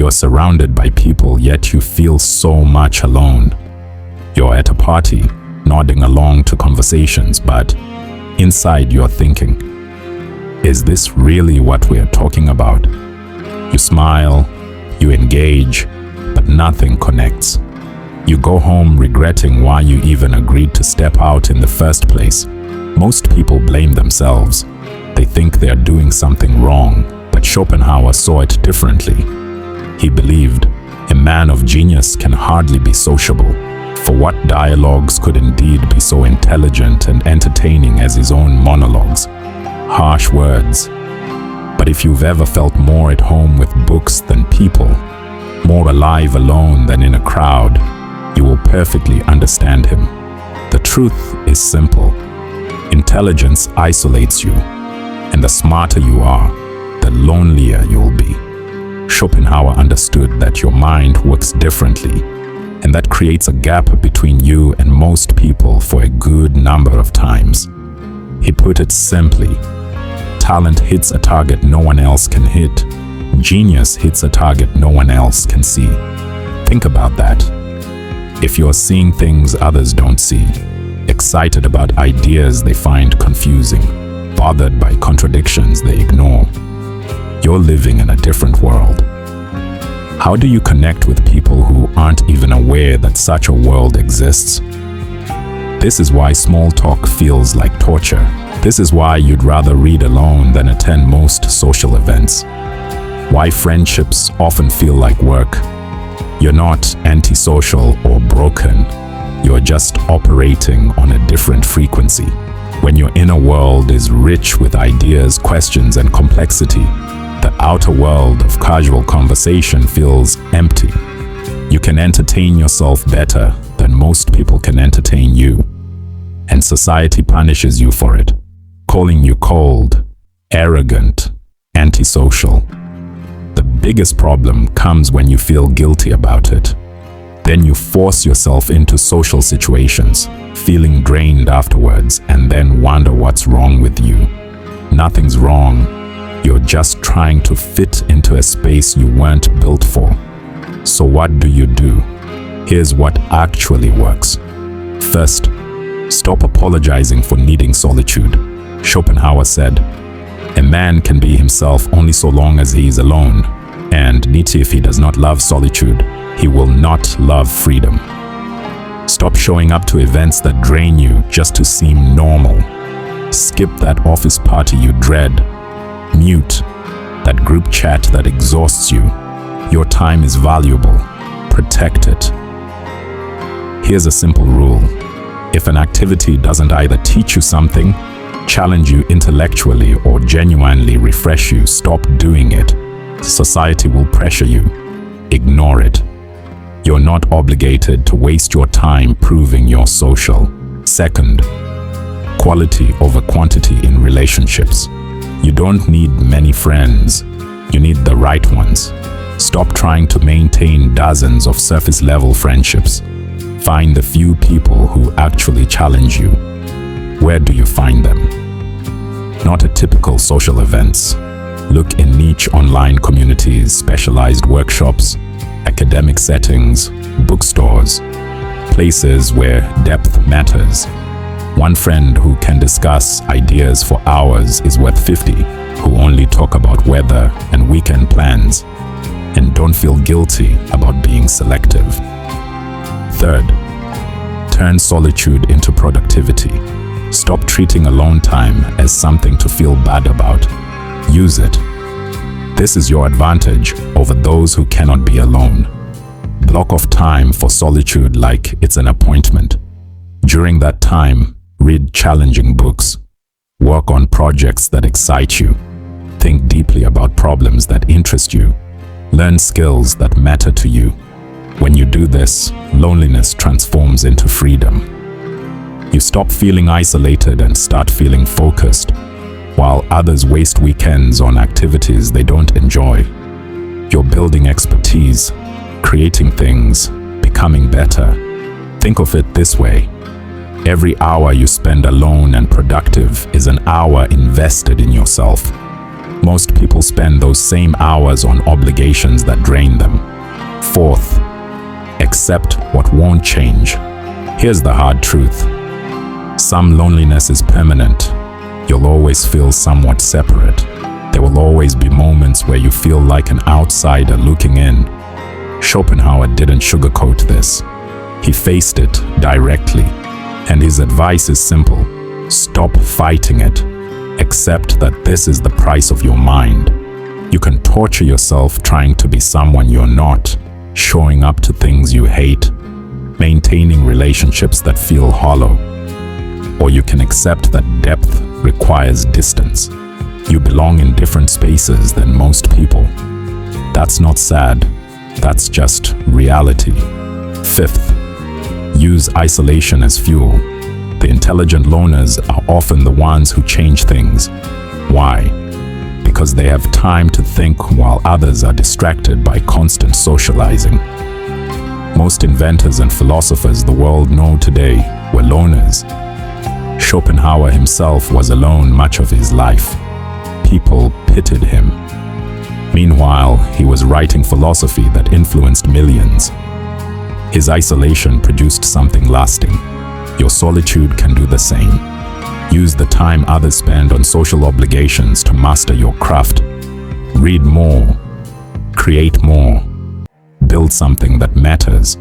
You're surrounded by people, yet you feel so much alone. You're at a party, nodding along to conversations, but inside you're thinking, is this really what we're talking about? You smile, you engage, but nothing connects. You go home regretting why you even agreed to step out in the first place. Most people blame themselves. They think they're doing something wrong, but Schopenhauer saw it differently. He believed a man of genius can hardly be sociable, for what dialogues could indeed be so intelligent and entertaining as his own monologues? Harsh words. But if you've ever felt more at home with books than people, more alive alone than in a crowd, you will perfectly understand him. The truth is simple. Intelligence isolates you, and the smarter you are, the lonelier you'll be. Schopenhauer understood that your mind works differently, and that creates a gap between you and most people for a good number of times. He put it simply, talent hits a target no one else can hit. Genius hits a target no one else can see. Think about that. If you're seeing things others don't see, excited about ideas they find confusing, bothered by contradictions they ignore, you're living in a different world. How do you connect with people who aren't even aware that such a world exists? This is why small talk feels like torture. This is why you'd rather read alone than attend most social events. Why friendships often feel like work. You're not antisocial or broken. You're just operating on a different frequency. When your inner world is rich with ideas, questions, and complexity, the outer world of casual conversation feels empty. You can entertain yourself better than most people can entertain you. And society punishes you for it, calling you cold, arrogant, antisocial. The biggest problem comes when you feel guilty about it. Then you force yourself into social situations, feeling drained afterwards, and then wonder what's wrong with you. Nothing's wrong. You're just trying to fit into a space you weren't built for. So what do? Here's what actually works. First, stop apologizing for needing solitude. Schopenhauer said, a man can be himself only so long as he is alone, and if he does not love solitude, he will not love freedom. Stop showing up to events that drain you just to seem normal. Skip that office party you dread. Mute that group chat that exhausts you. Your time is valuable. Protect it. Here's a simple rule. If an activity doesn't either teach you something, challenge you intellectually, or genuinely refresh you, stop doing it. Society will pressure you. Ignore it. You're not obligated to waste your time proving you're social. Second, quality over quantity in relationships. You don't need many friends. You need the right ones. Stop trying to maintain dozens of surface-level friendships. Find the few people who actually challenge you. Where do you find them? Not at typical social events. Look in niche online communities, specialized workshops, academic settings, bookstores, places where depth matters. One friend who can discuss ideas for hours is worth 50 who only talk about weather and weekend plans. And don't feel guilty about being selective. Third, turn solitude into productivity. Stop treating alone time as something to feel bad about. Use it. This is your advantage over those who cannot be alone. Block off time for solitude like it's an appointment. During that time, read challenging books. Work on projects that excite you. Think deeply about problems that interest you. Learn skills that matter to you. When you do this, loneliness transforms into freedom. You stop feeling isolated and start feeling focused, while others waste weekends on activities they don't enjoy. You're building expertise, creating things, becoming better. Think of it this way. Every hour you spend alone and productive is an hour invested in yourself. Most people spend those same hours on obligations that drain them. Fourth, accept what won't change. Here's the hard truth. Some loneliness is permanent. You'll always feel somewhat separate. There will always be moments where you feel like an outsider looking in. Schopenhauer didn't sugarcoat this. He faced it directly. And his advice is simple. Stop fighting it. Accept that this is the price of your mind. You can torture yourself trying to be someone you're not, showing up to things you hate, maintaining relationships that feel hollow. Or you can accept that depth requires distance. You belong in different spaces than most people. That's not sad. That's just reality. Fifth, use isolation as fuel. The intelligent loners are often the ones who change things. Why? Because they have time to think while others are distracted by constant socializing. Most inventors and philosophers the world know today were loners. Schopenhauer himself was alone much of his life. People pitied him. Meanwhile, he was writing philosophy that influenced millions. His isolation produced something lasting. Your solitude can do the same. Use the time others spend on social obligations to master your craft. Read more. Create more. Build something that matters.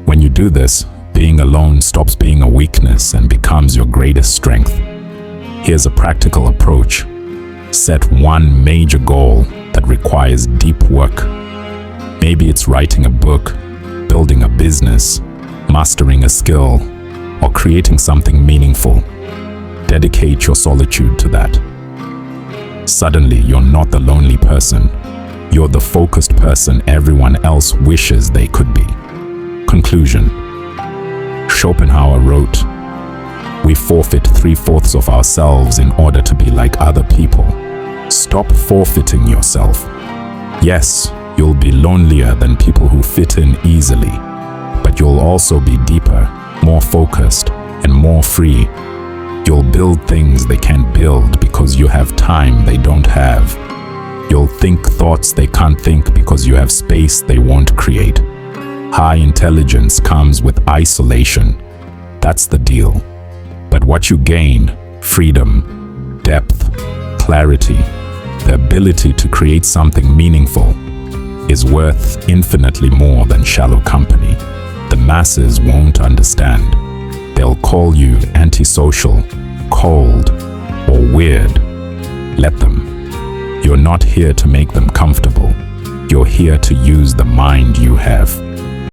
When you do this, being alone stops being a weakness and becomes your greatest strength. Here's a practical approach. Set one major goal that requires deep work. Maybe it's writing a book, building a business, mastering a skill, or creating something meaningful. Dedicate your solitude to that. Suddenly, you're not the lonely person. You're the focused person everyone else wishes they could be. Conclusion. Schopenhauer wrote, "We forfeit 3/4 of ourselves in order to be like other people." Stop forfeiting yourself. Yes, you'll be lonelier than people who fit in easily, but you'll also be deeper, more focused, and more free. You'll build things they can't build because you have time they don't have. You'll think thoughts they can't think because you have space they won't create. High intelligence comes with isolation. That's the deal. But what you gain, freedom, depth, clarity, the ability to create something meaningful, is worth infinitely more than shallow company. The masses won't understand. They'll call you antisocial, cold, or weird. Let them. You're not here to make them comfortable. You're here to use the mind you have.